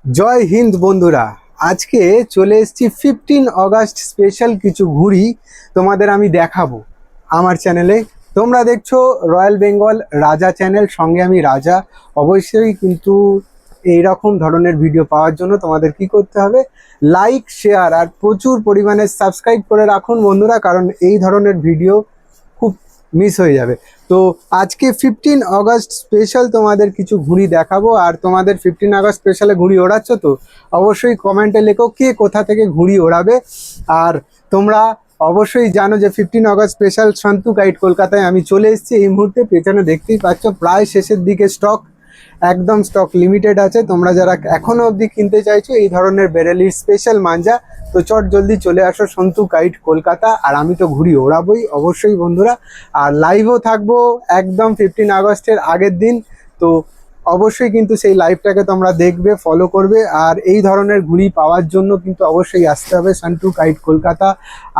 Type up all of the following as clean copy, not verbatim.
জয় হিন্দ বন্ধুরা। আজকে চলে এসেছি 15 আগস্ট স্পেশাল কিছু ঘুড়ি তোমাদের আমি দেখাবো আমার চ্যানেলে। তোমরা দেখছো রয়্যাল বেঙ্গল রাজা চ্যানেল, সঙ্গে আমি রাজা। অবশ্যই কিন্তু এইরকম ধরনের ভিডিও পাওয়ার জন্য তোমাদের কি করতে হবে, লাইক শেয়ার আর প্রচুর পরিমাণে সাবস্ক্রাইব করে রাখুন বন্ধুরা, কারণ এই ধরনের ভিডিও খুব মিস হয়ে যাবে। তো আজকে 15 আগস্ট স্পেশাল তোমাদের কিছু ঘুড়ি দেখাবো। আর তোমাদের 15 আগস্ট স্পেশালে ঘুড়ি ওড়াচ্ছ তো অবশ্যই কমেন্টে লেখো কে কোথা থেকে ঘুড়ি ওড়াবে। আর তোমরা অবশ্যই জানো যে 15 আগস্ট স্পেশাল শান্তু কাইট কলকাতায় আমি চলে এসেছি এই মুহূর্তে। পেছনে দেখতেই পাচ্ছ প্রায় শেষের দিকে স্টক, একদম স্টক লিমিটেড আছে। তোমরা যারা এখনো অবধি কিনতে চাইছো এই ধরনের বেরেলির স্পেশাল মাঞ্জা, তো চট জলদি চলে আসো সন্তু কাইট কলকাতা। আর আমি তো ঘুড়ি ওড়াবই অবশ্যই বন্ধুরা, আর লাইভও থাকবো একদম 15 আগস্টের আগের দিন। তো অবশ্যই কিন্তু সেই লাইভটাকে তোমরা দেখবে, ফলো করবে। আর এই ধরনের ঘুড়ি পাওয়ার জন্য কিন্তু অবশ্যই আসতে হবে সন্তু কাইট কলকাতা।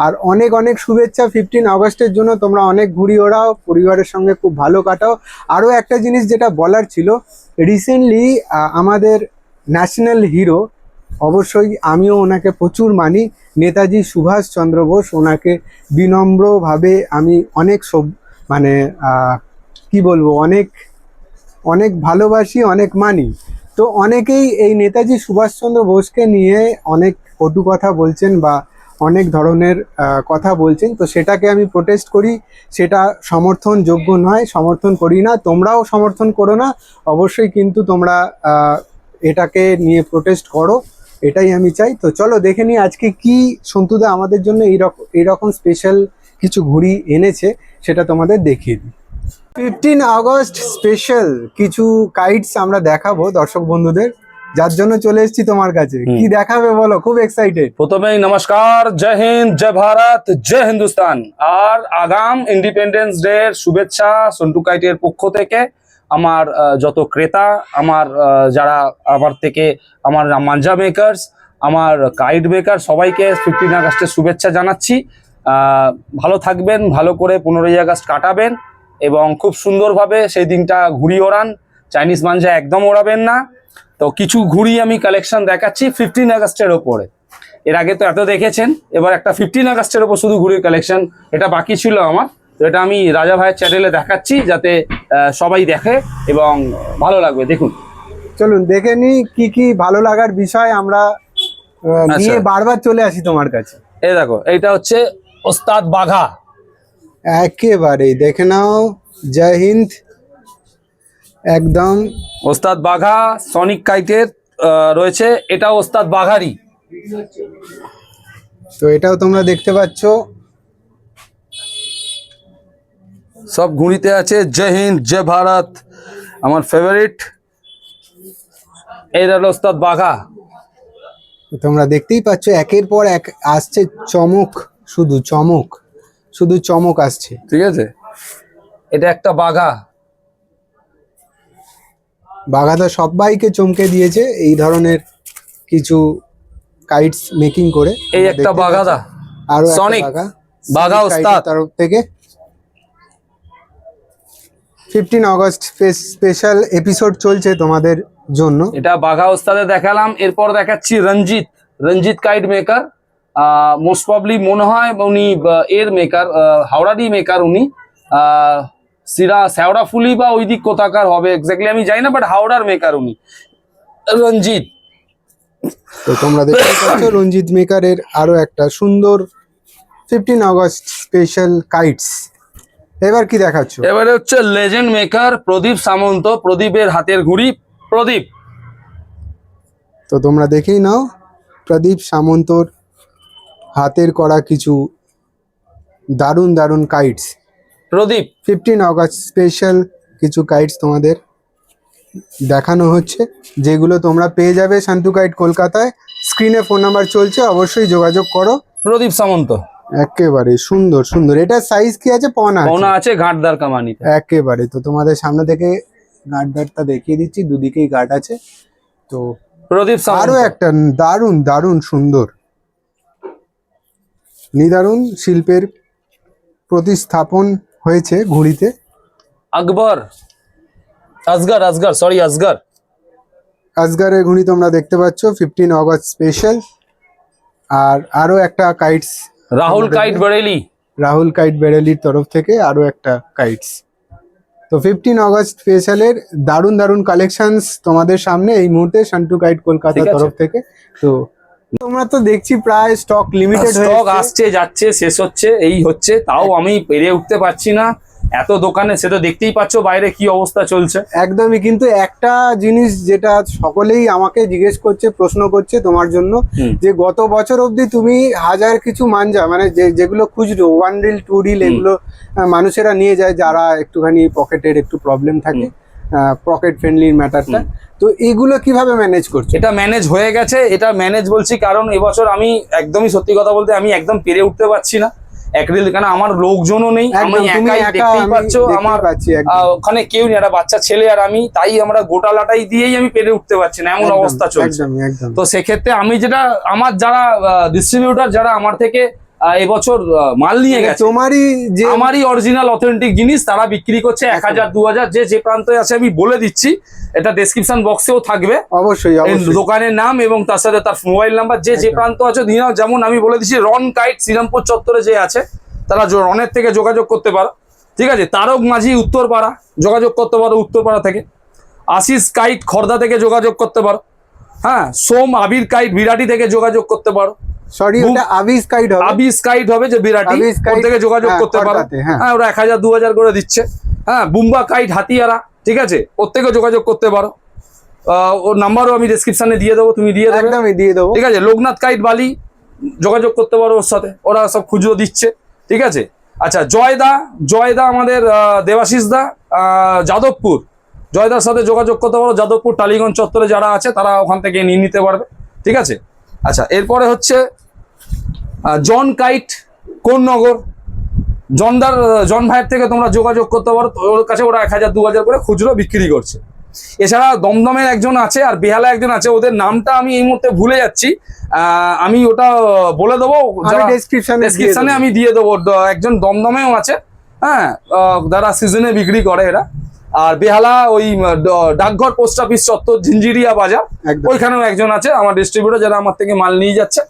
আর অনেক অনেক শুভেচ্ছা 15 আগস্টের জন্য। তোমরা অনেক ঘুড়ি ওড়াও, পরিবারের সঙ্গে খুব ভালো কাটাও। আরও একটা জিনিস যেটা বলার ছিল, রিসেন্টলি আমাদের ন্যাশনাল হিরো, অবশ্যই আমিও ওনাকে প্রচুর মানি, নেতাজি সুভাষচন্দ্র বোস, ওনাকে বিনম্রভাবে আমি অনেক মানে কি বলবো, অনেক অনেক ভালোবাসি, অনেক মানি। তো অনেকেই এই নেতাজি সুভাষচন্দ্র বোসকে নিয়ে অনেক কটু কথা বলছেন বা অনেক ধরনের কথা বলছেন, তো সেটাকে আমি প্রোটেস্ট করি। সেটা সমর্থনযোগ্য নয়, সমর্থন করি না, তোমরাও সমর্থন করো না। অবশ্যই কিন্তু তোমরা এটাকে নিয়ে প্রোটেস্ট করো, এটাই আমি চাই। তো চলো দেখে নিই আজকে কি সন্তুদা আমাদের জন্য এইরকম স্পেশাল কিছু ঘুড়ি এনেছে, সেটা তোমাদের দেখিয়ে দিই। 15 আগস্ট স্পেশাল কিছু কাইটস আমরা দেখাবো দর্শক বন্ধুদের, যার জন্য চলে এসেছি তোমার কাছে। কি দেখাবে বলো, খুব এক্সাইটেড। প্রথমেই নমস্কার, জয় হিন্দ, জয় ভারত, জয় হিন্দুস্তান। আর আগাম ইন্ডিপেন্ডেন্স ডে এর শুভেচ্ছা সন্টু কাইটের পক্ষ থেকে। আমার যত ক্রেতা, আমার যারা আমার থেকে আমার মাঞ্জা মেকার্স, আমার কাইট মেকার, সবাইকে 15 আগস্টের শুভেচ্ছা জানাচ্ছি। ভালো থাকবেন, ভালো করে 15 আগস্ট কাটাবেন এবং খুব সুন্দরভাবে সেই দিনটা ঘুড়ি ওড়ান। চাইনিজ মাঞ্জা একদম ওড়াবেন না। তো কিছু ঘুড়ি আমি কালেকশন দেখাচ্ছি 15 আগস্টের ওপরে। এর আগে তো এত দেখেছেন, এবার একটা 15 আগস্টের ওপর শুধু ঘুড়ির কালেকশন, এটা বাকি ছিল আমার। তো এটা আমি রাজা ভাইয়ের চ্যানেলে দেখাচ্ছি, যাতে সবাই দেখে এবং ভালো লাগবে। দেখুন, চলুন দেখে নি কি কি ভালো লাগার বিষয় আমরা নিয়ে বারবার চলে আসি তোমার কাছে। এই দেখো, এইটা হচ্ছে ওস্তাদ বাঘা। একেবারেই দেখে নাও, জয় হিন্দ। একদম ওস্তাদ বাঘা সনিক কাইটের রয়েছে, এটা ওস্তাদ বাঘারই। তো এটাও তোমরা দেখতে পাচ্ছ। সব ঘুড়িতে আছে জয় হিন্দ, জয় ভারত, আমার ফেভারিট। এই হলো ওস্তাদ বাঘা। তোমরা দেখতেই পাচ্ছ একের পর এক আসছে চমক, শুধু চমক, শুধু চমক আসছে। ঠিক আছে, এটা একটা বাঘা। বাঘা তো সবাইকে চমকে দিয়েছে এই ধরনের কিছু কাইটস মেকিং করে। এই একটা বাঘাদা, আরো সনিক বাঘা, বাঘা ওস্তাদ তরফ থেকে 15 আগস্ট স্পেশাল এপিসোড চলছে তোমাদের জন্য। এটা বাঘা ওস্তাদে দেখালাম। এরপর দেখাচ্ছি রঞ্জিত। রঞ্জিত কাইট মেকার, মোস্ট প্রবলি মনে হয় উনি এর মেকার, হাওড়ারই মেকার উনি। শ্যাওড়া ফুলি বা ওই দিক কোথাকার হবে এক্স্যাক্টলি আমি জানি না, বাট হাওড়ার মেকার উনি, রঞ্জিত। তো তোমরা দেখতে পাচ্ছ রঞ্জিত মেকারের আরো একটা সুন্দর 15 আগস্ট স্পেশাল কাইটস। এবার কি দেখাচ্ছ? এবারে হচ্ছে লেজেন্ড মেকার প্রদীপ সামন্ত, প্রদীপের হাতের ঘুড়ি। প্রদীপ, তো তোমরা দেখেই নাও প্রদীপ সামন্তর হাতের করা কিছু দারুণ দারুণ কাইটস। প্রদীপ 15 আগস্ট স্পেশাল কিছু কাইটস তোমাদের দেখানো হচ্ছে, যেগুলো তোমরা পেয়ে যাবে শান্তু কাইট কলকাতায়। স্ক্রিনে ফোন নাম্বার চলছে, অবশ্যই যোগাযোগ করো। প্রদীপ সামন্ত একেবারে সুন্দর সুন্দর। এটা সাইজ কি আছে? পনা আছে, ঘাটদার কামানি। একেবারে। তো তোমাদের সামনে থেকে গার্ডটা দেখিয়ে দিচ্ছি, দুদিকেই গার্ড আছে। তো প্রদীপ আরো একটা দারুণ দারুণ সুন্দর নিদারুণ শিল্পের প্রতিস্থাপন হয়েছে ঘুড়িতে। আকবর, আসগর, সরি আসগর। আসগারের ঘুড়ি তোমরা দেখতে পাচ্ছ 15 অগস্ট স্পেশাল। আর আরো একটা kites, Rahul kite Bareilly. Rahul kite বেরেলির তরফ থেকে আরো একটা কাইটস। তো 15 অগস্ট স্পেশালের দারুণ দারুণ কালেকশনস তোমাদের সামনে এই মুহূর্তে শান্টু কাইট কলকাতার ঠিক আছে। তরফ থেকে। তো তোমরা তো দেখছি প্রায় স্টক লিমিটেড হয়ে স্টক এসছে। আসছে যাচ্ছে শেষ হচ্ছে এই হচ্ছে, তাও আমি পেরে উঠতে পারছি না এত দোকানে। সে তো দেখতেই পাচ্ছ বাইরে কি অবস্থা চলছে। একদমই, কিন্তু একটা জিনিস যেটা সকলেই আমাকে জিজ্ঞেস করছে, প্রশ্ন করছে তোমার জন্য, হুম। যে গত বছর অবধি তুমি হাজার কিছু মাঞ্জা মানে যেগুলো খুচরো 1 রিল 2 রিল এগুলো মানুষেরা নিয়ে যায় যারা একটুখানি পকেটের একটু প্রবলেম থাকে, পকেট ফ্রেন্ডলি ম্যাটারটা। তো এগুলো কিভাবে ম্যানেজ করছো? এটা ম্যানেজ হয়ে গেছে, এটা ম্যানেজ বলছি কারণ এবছর আমি একদমই সত্যি কথা বলতে আমি একদম পেরে উঠতে পারছি না এক্রিল, কেন আমার লোকজনও নেই, আমি একদম, তুমি একাই, একা, দেখতেই আমি পাচ্ছ দেখতেই আমার পাচ্ছি, একদম। ওখানে কেউ নেই, একটা বাচ্চা ছেলে আর আমি, তাই আমরা গোটা লাটাই দিয়েই আমি পেরে উঠতে পারছি না, এমন একদম, অবস্থা চলছে। একদম একদম। তো সেক্ষেত্রে আমি যেটা, আমার যারা ডিস্ট্রিবিউটার যারা আমার থেকে এবছর মাল নিয়ে মানে গেছে, তোমারই যে আমারই অরিজিনাল অথেন্টিক জিনিস তারা বিক্রি করছে 1000 2000, যে প্রান্তে আছে আমি বলে দিচ্ছি, এটা ডেসক্রিপশন বক্সেও থাকবে অবশ্যই এই অবশ্যই দোকানের নাম এবং তার সাথে তার মোবাইল নাম্বার, যে একদম। প্রান্ত আছে দিন। যেমন আমি বলে দিচ্ছি, রন কাইট শ্রীরামপুর চত্বরে যে আছে তারা রনের থেকে যোগাযোগ করতে পারো, ঠিক আছে। তারক মাঝি উত্তরপাড়া যোগাযোগ করতে পারো উত্তরপাড়া থেকে। আশিস কাইট খর্দা থেকে যোগাযোগ করতে পারো, হ্যাঁ। সোম আবির কাইট বিরাটি থেকে যোগাযোগ করতে পারো। সরি, ওটা আবিস কাইট হবে। আবিস কাইট হবে যে বিরাটি, আবিস ওর কাইট, থেকে যোগাযোগ হ্যাঁ, করতে পারো। খড়দাতে, হ্যাঁ। হ্যাঁ, ওরা 1000 2000 করে দিচ্ছে। হ্যাঁ, বুম্বা কাইট হাতিয়ারা, ঠিক আছে, ওর থেকে যোগাযোগ করতে পারো। ওর নাম্বারও আমি ডেসক্রিপশনে দিয়ে দেবো, তুমি দিয়ে দেবে, একদমই দিয়ে দেবো। ঠিক আছে। লোকনাথ কাইট বালি যোগাযোগ করতে পারো ওর সাথে, ওরা সব খুচরো দিচ্ছে, ঠিক আছে। আচ্ছা, জয়দা আমাদের দেবাশিস দা যাদবপুর, জয়দার সাথে যোগাযোগ করতে পারো। যাদবপুর টালিগঞ্জ চত্বরে যারা আছে তারা ওখান থেকে নিয়ে নিতে পারবে, ঠিক আছে। আচ্ছা, এরপরে হচ্ছে জন কাইট কোন্নগর, জন ভাইয়ের থেকে তোমরা যোগাযোগ করতে পারো, ওর কাছে ওরা 1000 2000 করে খুচরো বিক্রি করছে। এছাড়া দমদমের একজন আছে আর বেহালা একজন আছে, ওদের নামটা আমি এই মুহূর্তে ভুলে যাচ্ছি, আমি ওটা বলে দেবো, আমি ডেসক্রিপশনে আমি দিয়ে দেবো। একজন দমদমেও আছে, হ্যাঁ, যারা সিজনে বিক্রি করে এরা। আর বেহালা ওই ডাকঘর পোস্ট অফিস চত্বর ঝিঞ্জিরিয়া বাজার, একদম। ওইখানেও একজন আছে আমার ডিস্ট্রিবিউটর, যারা আমার থেকে মাল নিয়ে যাচ্ছে।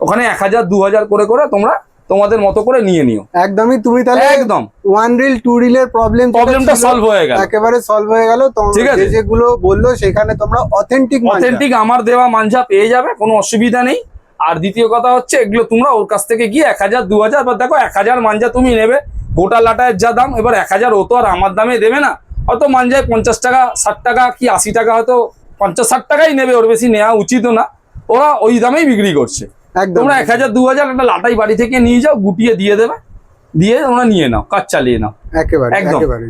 ওখানে 1000 2000 করে করে তোমরা তোমাদের মতো করে নিয়ে নিও। একদমই, তুমি তাহলে একদম 1 রিল 2 রিলের প্রবলেমটা সলভ হয়ে গেল, একেবারে সলভ হয়ে গেল। ঠিক আছে। যেগুলো বললো সেখানে তোমরা অথেন্টিক আমার দেওয়া মাঞ্জা পেয়ে যাবে, কোনো অসুবিধা নেই। আর দ্বিতীয় কথা হচ্ছে, এগুলো তোমরা ওর কাছ থেকে গিয়ে 1000 2000, বা দেখো 1000 মাঞ্জা তুমি নেবে, গোটা লাটায়ের যা দাম, এবার 1000 ও তো আর আমার দামে দেবে না, হয়তো মাঞ্জায় 50 টাকা 60 টাকা কি 80 টাকা, হয়তো 50 60 টাকাই নেবে, ওর বেশি নেওয়া উচিত না, ওরা ওই দামেই বিক্রি করছে। একদম। তোমরা 1000 2000 একটা লাটাই বাড়ি থেকে নিয়ে যাও, গুটিয়ে দিয়ে দেবে, দিয়ে তোমরা নিয়ে নাও, কাজ চালিয়ে নাও, একেবারে একদম। একেবারে